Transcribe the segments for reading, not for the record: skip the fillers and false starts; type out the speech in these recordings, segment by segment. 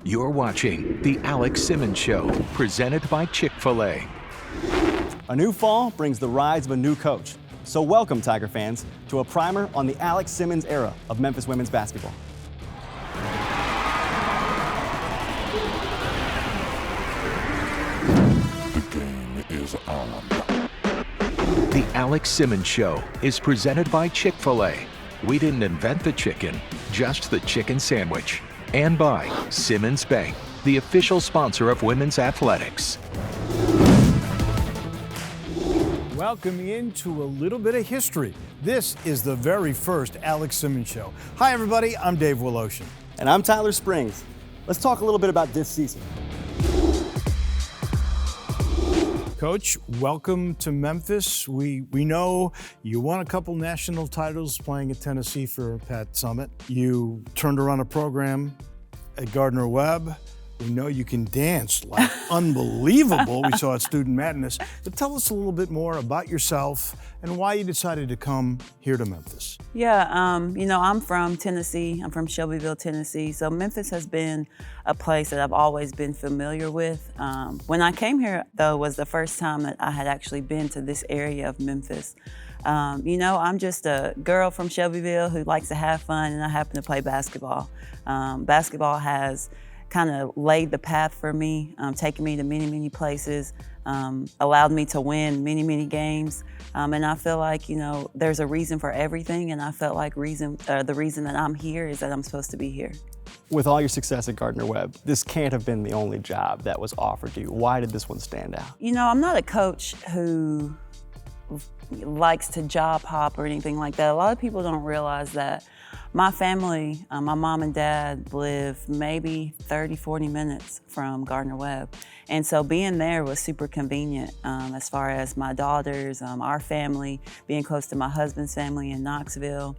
You're watching The Alex Simmons Show, presented by Chick-Fil-A. A new fall brings the rise of a new coach. So welcome, Tiger fans, to a primer on the Alex Simmons era of Memphis women's basketball. The game is on. The Alex Simmons Show is presented by Chick-Fil-A. We didn't invent the chicken, just the chicken sandwich. And by Simmons Bank, the official sponsor of women's athletics. Welcome into a little bit of history. This is the very first Alex Simmons Show. Hi, everybody. I'm Dave Woloshin. And I'm Tyler Springs. Let's talk a little bit about this season. Coach, welcome to Memphis. We know you won a couple national titles playing at Tennessee for Pat Summitt. You turned around a program at Gardner-Webb. We know you can dance like unbelievable. We saw at Student Madness. But tell us a little bit more about yourself and why you decided to come here to Memphis. Yeah, I'm from Tennessee. I'm from Shelbyville, Tennessee. So Memphis has been a place that I've always been familiar with. When I came here, though, was the first time that I had actually been to this area of Memphis. I'm just a girl from Shelbyville who likes to have fun, and I happen to play basketball. Basketball has kind of laid the path for me, taken me to many, many places, allowed me to win many, many games. And I feel like, there's a reason for everything. And I felt like the reason that I'm here is that I'm supposed to be here. With all your success at Gardner-Webb, this can't have been the only job that was offered to you. Why did this one stand out? I'm not a coach who likes to job hop or anything like that. A lot of people don't realize that my family, my mom and dad live maybe 30, 40 minutes from Gardner-Webb. And so being there was super convenient as far as my daughters, our family, being close to my husband's family in Knoxville.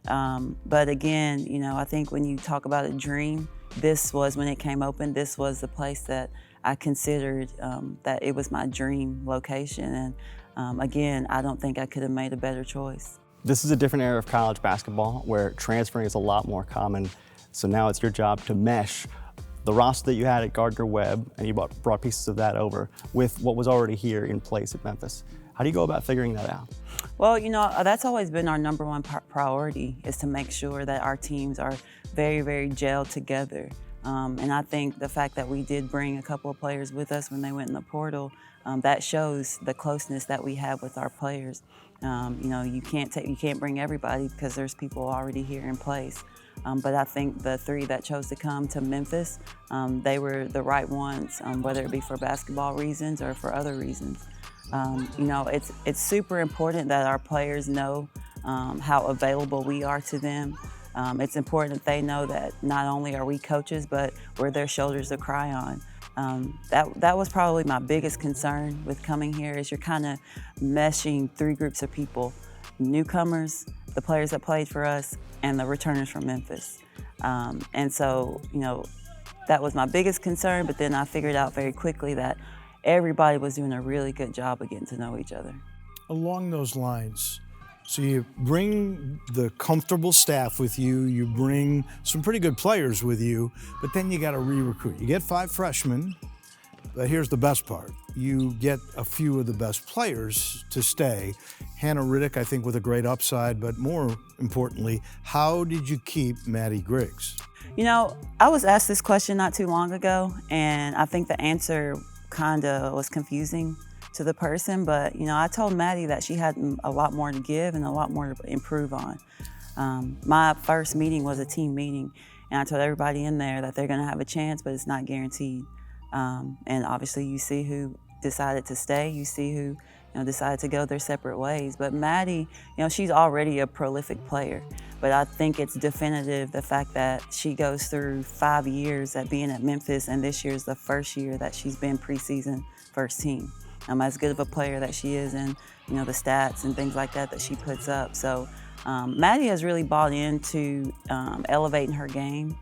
But again, I think when you talk about a dream, this was, when it came open, this was the place that I considered that it was my dream location. And again, I don't think I could have made a better choice. This is a different era of college basketball where transferring is a lot more common. So now it's your job to mesh the roster that you had at Gardner-Webb, and you brought pieces of that over with what was already here in place at Memphis. How do you go about figuring that out? Well, that's always been our number one priority, is to make sure that our teams are very, very gelled together. And I think the fact that we did bring a couple of players with us when they went in the portal, that shows the closeness that we have with our players. You can't bring everybody because there's people already here in place. But I think the three that chose to come to Memphis, they were the right ones, whether it be for basketball reasons or for other reasons. It's super important that our players know how available we are to them. It's important that they know that not only are we coaches, but we're their shoulders to cry on. That was probably my biggest concern with coming here, is you're kind of meshing three groups of people: newcomers, the players that played for us, and the returners from Memphis. And so, that was my biggest concern, but then I figured out very quickly that everybody was doing a really good job of getting to know each other. Along those lines, so you bring the comfortable staff with you, you bring some pretty good players with you, but then you got to re-recruit. You get 5 freshmen, but here's the best part. You get a few of the best players to stay. Hannah Riddick, I think, with a great upside, but more importantly, how did you keep Maddie Griggs? I was asked this question not too long ago, and I think the answer kind of was confusing to the person, but I told Maddie that she had a lot more to give and a lot more to improve on. My first meeting was a team meeting, and I told everybody in there that they're going to have a chance, but it's not guaranteed. And obviously you see who decided to stay, you see who decided to go their separate ways. But Maddie, she's already a prolific player, but I think it's definitive, the fact that she goes through 5 years at being at Memphis, and this year is the first year that she's been preseason first team. As good of a player that she is, and the stats and things like that she puts up. So Maddie has really bought into elevating her game.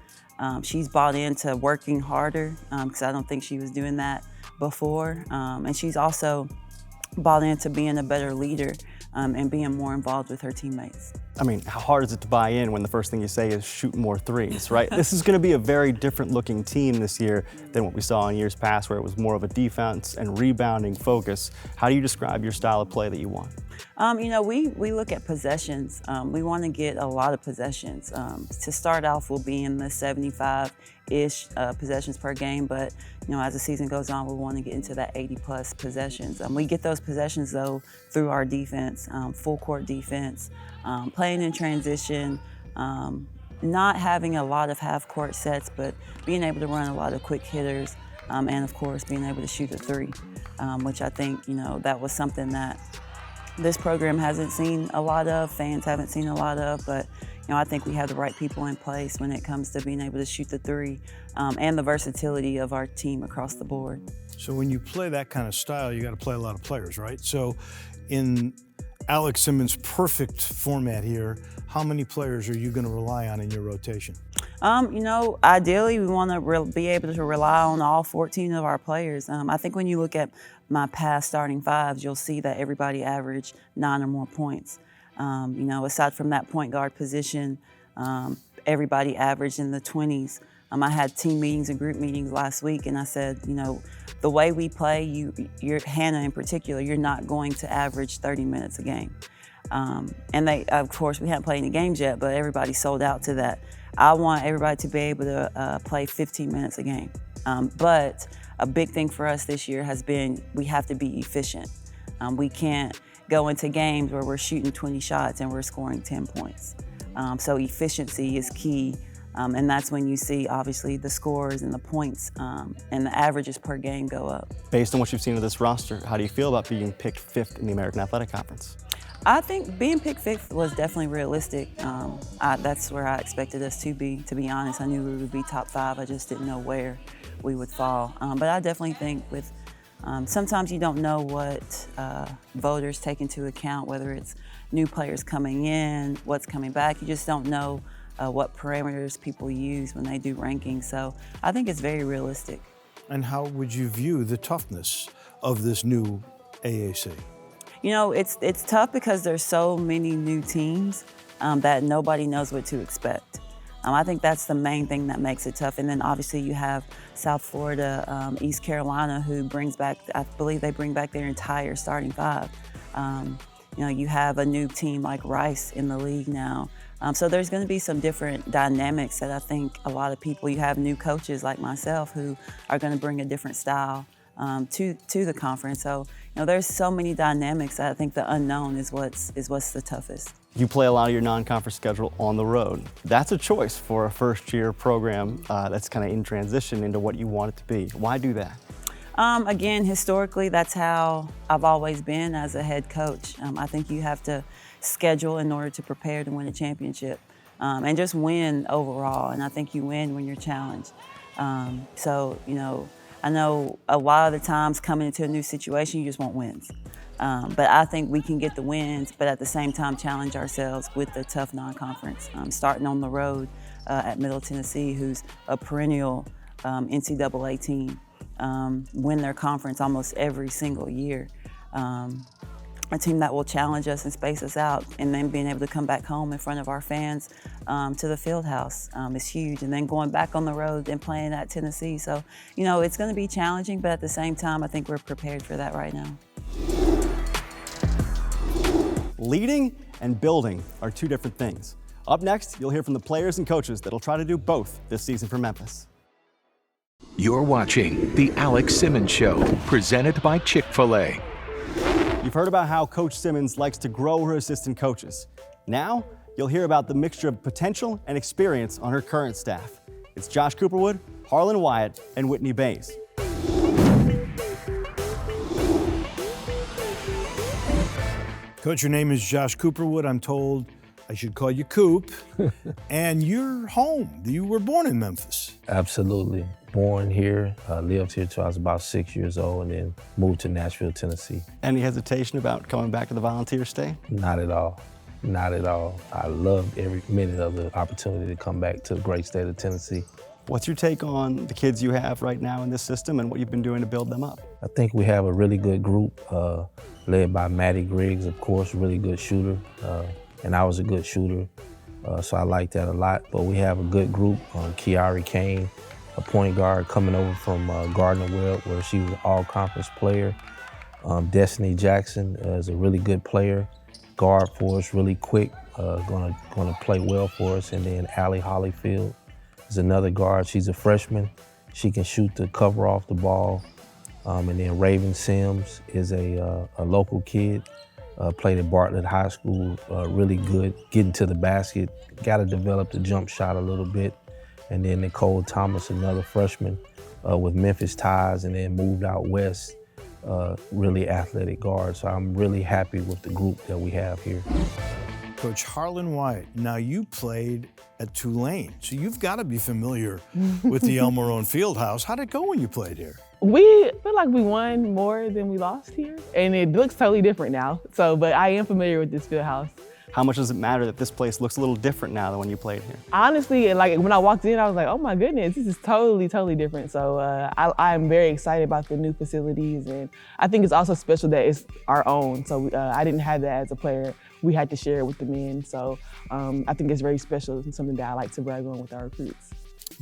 She's bought into working harder, because I don't think she was doing that before. And she's also bought into being a better leader and being more involved with her teammates. I mean, how hard is it to buy in when the first thing you say is shoot more threes, right? This is going to be a very different looking team this year than what we saw in years past, where it was more of a defense and rebounding focus. How do you describe your style of play that you want? You know, we look at possessions. We want to get a lot of possessions. To start off, we'll be in the 75-ish possessions per game, but you know, as the season goes on, we want to get into that 80-plus possessions. We get those possessions though through our defense, full court defense, playing in transition, not having a lot of half-court sets, but being able to run a lot of quick hitters, and of course being able to shoot the three, which I think, you know, that was something that this program hasn't seen a lot of, fans haven't seen a lot of, but you know, I think we have the right people in place when it comes to being able to shoot the three, and the versatility of our team across the board. So when you play that kind of style, you got to play a lot of players, right? So in Alex Simmons' perfect format here, how many players are you going to rely on in your rotation? You know, ideally we want to be able to rely on all 14 of our players. I think when you look at my past starting fives, you'll see that everybody averaged 9 or more points. You know, aside from that point guard position, everybody averaged in the 20s. I had team meetings and group meetings last week, and I said, you know, the way we play, you're Hannah in particular, you're not going to average 30 minutes a game. And they, of course, we haven't played any games yet, but everybody sold out to that. I want everybody to be able to play 15 minutes a game. But a big thing for us this year has been we have to be efficient. We can't go into games where we're shooting 20 shots and we're scoring 10 points. So efficiency is key. And that's when you see, obviously, the scores and the points and the averages per game go up. Based on what you've seen of this roster, how do you feel about being picked 5th in the American Athletic Conference? I think being picked 5th was definitely realistic. That's where I expected us to be honest. I knew we would be top 5. I just didn't know where we would fall. But I definitely think with sometimes you don't know what voters take into account, whether it's new players coming in, what's coming back. You just don't know what parameters people use when they do rankings. So I think it's very realistic. And how would you view the toughness of this new AAC? You know, it's tough because there's so many new teams that nobody knows what to expect. I think that's the main thing that makes it tough. And then obviously you have South Florida, East Carolina, who brings back, I believe they bring back their entire starting 5. You know, you have a new team like Rice in the league now. So there's going to be some different dynamics that I think a lot of people, you have new coaches like myself who are going to bring a different style to the conference. So, you know, there's so many dynamics that I think the unknown is what's the toughest. You play a lot of your non-conference schedule on the road. That's a choice for a first-year program that's kind of in transition into what you want it to be. Why do that? Again, historically, that's how I've always been as a head coach. I think you have to schedule in order to prepare to win a championship and just win overall. And I think you win when you're challenged. So, you know, I know a lot of the times coming into a new situation, you just want wins. But I think we can get the wins, but at the same time challenge ourselves with a tough non-conference. Starting on the road at Middle Tennessee, who's a perennial NCAA team, win their conference almost every single year. A team that will challenge us and space us out, and then being able to come back home in front of our fans to the field house is huge. And then going back on the road and playing at Tennessee. So, you know, it's going to be challenging, but at the same time, I think we're prepared for that right now. Leading and building are two different things. Up next, you'll hear from the players and coaches that'll try to do both this season for Memphis. You're watching The Alex Simmons Show, presented by Chick-Fil-A. You've heard about how Coach Simmons likes to grow her assistant coaches. Now, you'll hear about the mixture of potential and experience on her current staff. It's Josh Cooperwood, Harlan Wyatt, and Whitney Bays. Coach, your name is Josh Cooperwood. I'm told I should call you Coop. And you're home. You were born in Memphis. Absolutely. Born here, lived here till I was about 6 years old, and then moved to Nashville, Tennessee. Any hesitation about coming back to the Volunteer stay? Not at all. Not at all. I loved every minute of the opportunity to come back to the great state of Tennessee. What's your take on the kids you have right now in this system and what you've been doing to build them up? I think we have a really good group, led by Maddie Griggs, of course, really good shooter. and I was a good shooter, so I like that a lot. But we have a good group. Kiari Kane, a point guard coming over from Gardner Webb, where she was an all-conference player. Destiny Jackson is a really good player, guard for us, really quick, gonna play well for us. And then Allie Hollyfield is another guard. She's a freshman. She can shoot the cover off the ball. And then Raven Sims is a local kid, played at Bartlett High School, really good, getting to the basket, got to develop the jump shot a little bit. And then Nicole Thomas, another freshman with Memphis ties, and then moved out west, really athletic guard. So I'm really happy with the group that we have here. Coach Harlan White, now you played at Tulane, so you've got to be familiar with the El Marone Fieldhouse. How'd it go when you played here? We feel like we won more than we lost here, and it looks totally different now. So, but I am familiar with this field house. How much does it matter that this place looks a little different now than when you played here? Honestly, like when I walked in, I was like, oh my goodness, this is totally different. So I'm very excited about the new facilities, and I think it's also special that it's our own. So I didn't have that as a player. We had to share it with the men. So I think it's very special and something that I like to brag on with our recruits.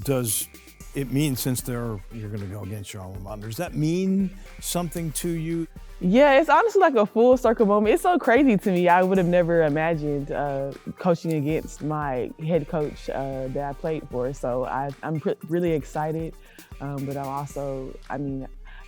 Does it mean, since you're going to go against your alma mater, does that mean something to you? Yeah, it's honestly like a full circle moment. It's so crazy to me. I would have never imagined coaching against my head coach that I played for. So I'm really excited, but I'm also,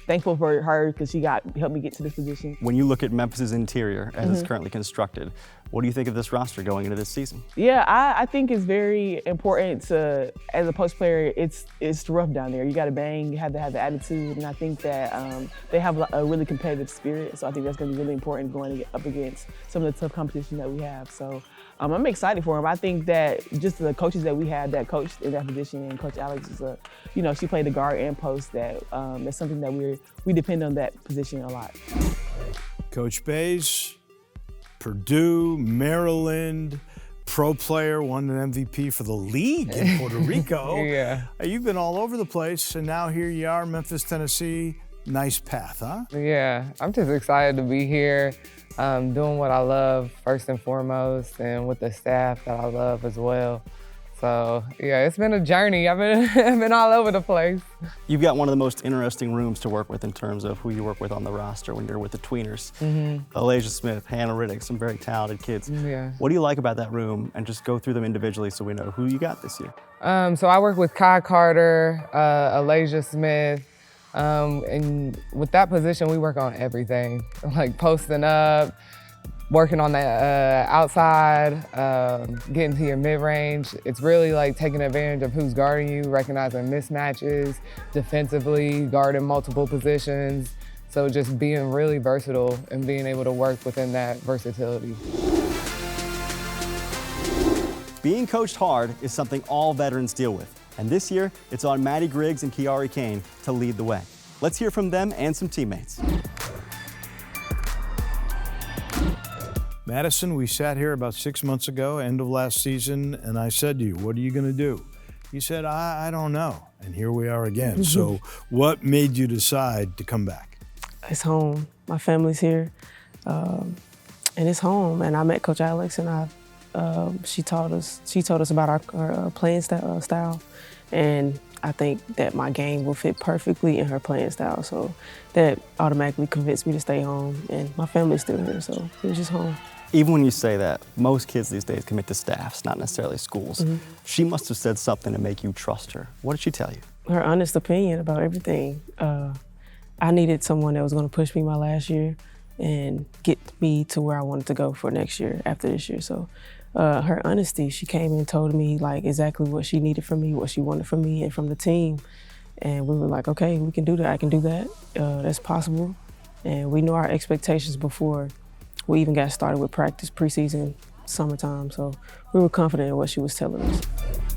thankful for her because she helped me get to this position. When you look at Memphis's interior as it's currently constructed, what do you think of this roster going into this season? Yeah, I think it's very important to, as a post player, it's rough down there. You got to bang, you have to have the attitude, and I think that they have a really competitive spirit. So I think that's going to be really important going up against some of the tough competition that we have. So I'm excited for them. I think that just the coaches that we have that coached in that position, and Coach Alex is she played the guard and post. That's something that we depend on that position a lot. Coach Bays, Purdue, Maryland, pro player, won an MVP for the league in Puerto Rico. Yeah. You've been all over the place, and now here you are, Memphis, Tennessee. Nice path, huh? Yeah, I'm just excited to be here, doing what I love first and foremost, and with the staff that I love as well. So yeah, it's been a journey. I've been all over the place. You've got one of the most interesting rooms to work with in terms of who you work with on the roster when you're with the tweeners. Alasia Smith, Hannah Riddick, some very talented kids. Yeah. What do you like about that room? And just go through them individually so we know who you got this year. So I work with Kai Carter, Alasia Smith, and with that position, we work on everything, like posting up, working on the outside, getting to your mid-range. It's really like taking advantage of who's guarding you, recognizing mismatches, defensively, guarding multiple positions. So just being really versatile and being able to work within that versatility. Being coached hard is something all veterans deal with. And this year, it's on Maddie Griggs and Kiari Kane to lead the way. Let's hear from them and some teammates. Madison, we sat here about 6 months ago, end of last season, and I said to you, what are you going to do? You said, I don't know. And here we are again. So what made you decide to come back? It's home. My family's here, and it's home. And I met Coach Alex, and she taught us about our playing style, and I think that my game will fit perfectly in her playing style. So that automatically convinced me to stay home, and my family's still here, so it was just home. Even when you say that, most kids these days commit to staffs, not necessarily schools. She must have said something to make you trust her. What did she tell you? Her honest opinion about everything. I needed someone that was going to push me my last year and get me to where I wanted to go for next year, after this year. So her honesty, she came and told me like exactly what she needed from me, what she wanted from me and from the team. And we were like, okay, we can do that, I can do that, that's possible. And we knew our expectations before we even got started with practice, preseason, summertime. So we were confident in what she was telling us.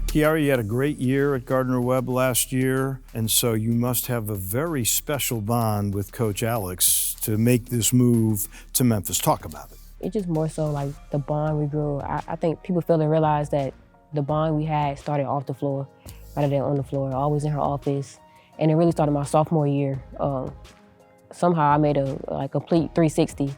Kiari, you had a great year at Gardner Webb last year, and so you must have a very special bond with Coach Alex to make this move to Memphis. Talk about it. It's just more so like the bond we grew. I think people fail to realize that the bond we had started off the floor rather than on the floor, always in her office. And it really started my sophomore year. Somehow I made a complete 360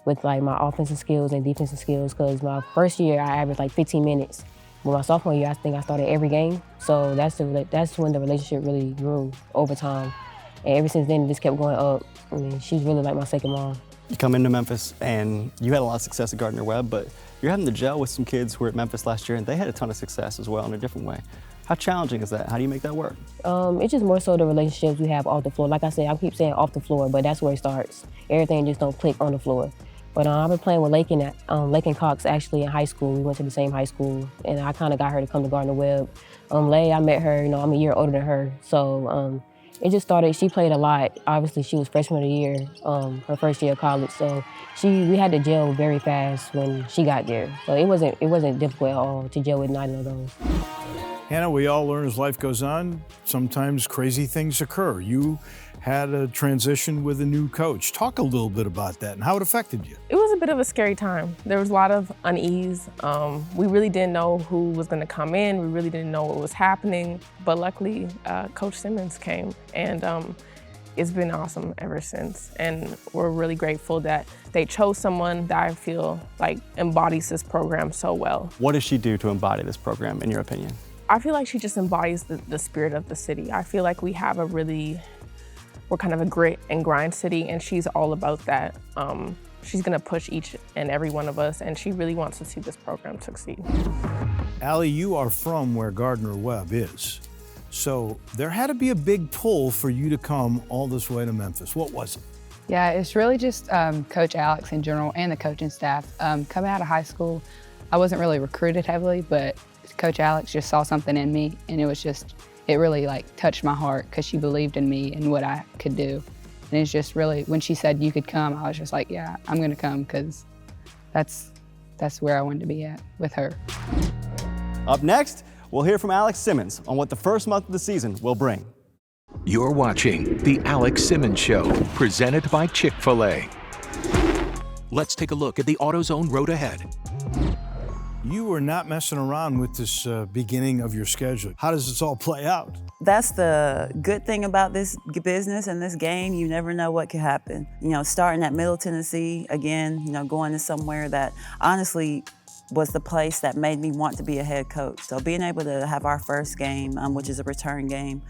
with like my offensive skills and defensive skills, because my first year I averaged like 15 minutes. But my sophomore year, I think I started every game. So that's when the relationship really grew over time. And ever since then, it just kept going up. I mean, she's really like my second mom. You come into Memphis and you had a lot of success at Gardner-Webb, but you're having to gel with some kids who were at Memphis last year and they had a ton of success as well in a different way. How challenging is that? How do you make that work? It's just more so the relationships we have off the floor. Like I said, I keep saying off the floor, but that's where it starts. Everything just don't click on the floor. But I've been playing with Lakin Cox actually in high school. We went to the same high school, and I kind of got her to come to Gardner-Webb. Lay, I met her, I'm a year older than her, so it just started. She played a lot. Obviously, she was freshman of the year, her first year of college, so we had to gel very fast when she got there. So it wasn't difficult at all to gel with neither of those. Hannah, we all learn as life goes on, sometimes crazy things occur. You had a transition with a new coach. Talk a little bit about that and how it affected you. It was a bit of a scary time. There was a lot of unease. We really didn't know who was gonna come in. We really didn't know what was happening. But luckily, Coach Simmons came, and it's been awesome ever since. And we're really grateful that they chose someone that I feel like embodies this program so well. What does she do to embody this program, in your opinion? I feel like she just embodies the spirit of the city. I feel like we're kind of a grit and grind city, and she's all about that. She's gonna push each and every one of us, and she really wants to see this program succeed. Allie, you are from where Gardner-Webb is. So there had to be a big pull for you to come all this way to Memphis. What was it? Yeah, it's really just Coach Alex in general and the coaching staff. Coming out of high school, I wasn't really recruited heavily, but Coach Alex just saw something in me, and it really like touched my heart because she believed in me and what I could do. And it's just really, when she said you could come, I was just like, yeah, I'm gonna come, because that's where I wanted to be at with her. Up next, we'll hear from Alex Simmons on what the first month of the season will bring. You're watching The Alex Simmons Show, presented by Chick-Fil-A. Let's take a look at the AutoZone road ahead. You were not messing around with this beginning of your schedule. How does this all play out? That's the good thing about this business and this game. You never know what could happen. Starting at Middle Tennessee, again, going to somewhere that honestly was the place that made me want to be a head coach. So being able to have our first game, which is a return game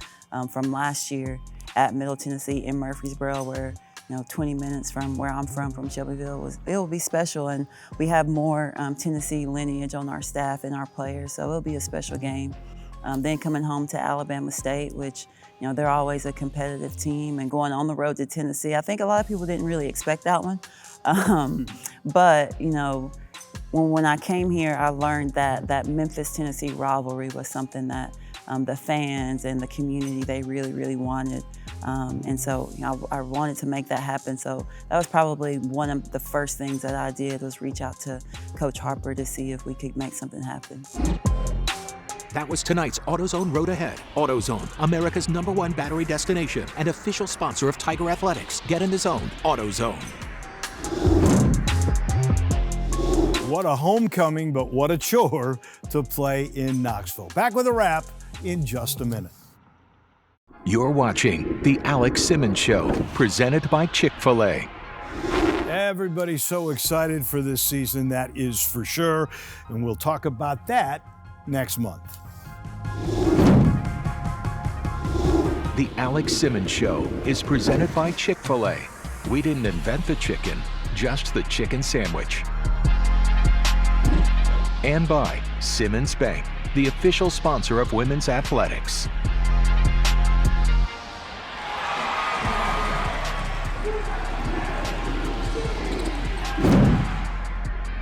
from last year at Middle Tennessee in Murfreesboro, where 20 minutes from where I'm from Shelbyville, it will be special. And we have more Tennessee lineage on our staff and our players, so it'll be a special game. Then coming home to Alabama State, which they're always a competitive team, and going on the road to Tennessee. I think a lot of people didn't really expect that one. But when I came here, I learned that Memphis-Tennessee rivalry was something that the fans and the community, they really, really wanted. And so I wanted to make that happen. So that was probably one of the first things that I did, was reach out to Coach Harper to see if we could make something happen. That was tonight's AutoZone Road Ahead. AutoZone, America's #1 battery destination and official sponsor of Tiger Athletics. Get in the zone, AutoZone. What a homecoming, but what a chore to play in Knoxville. Back with a wrap in just a minute. You're watching The Alex Simmons Show, presented by Chick-Fil-A. Everybody's so excited for this season, that is for sure, and we'll talk about that next month. The Alex Simmons Show is presented by Chick-Fil-A. We didn't invent the chicken, just the chicken sandwich. And by Simmons Bank, the official sponsor of women's athletics.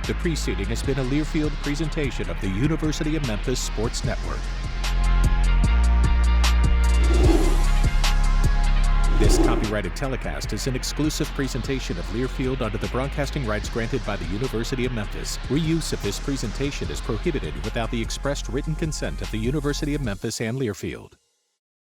The preceding has been a Learfield presentation of the University of Memphis Sports Network. This copyrighted telecast is an exclusive presentation of Learfield under the broadcasting rights granted by the University of Memphis. Reuse of this presentation is prohibited without the expressed written consent of the University of Memphis and Learfield.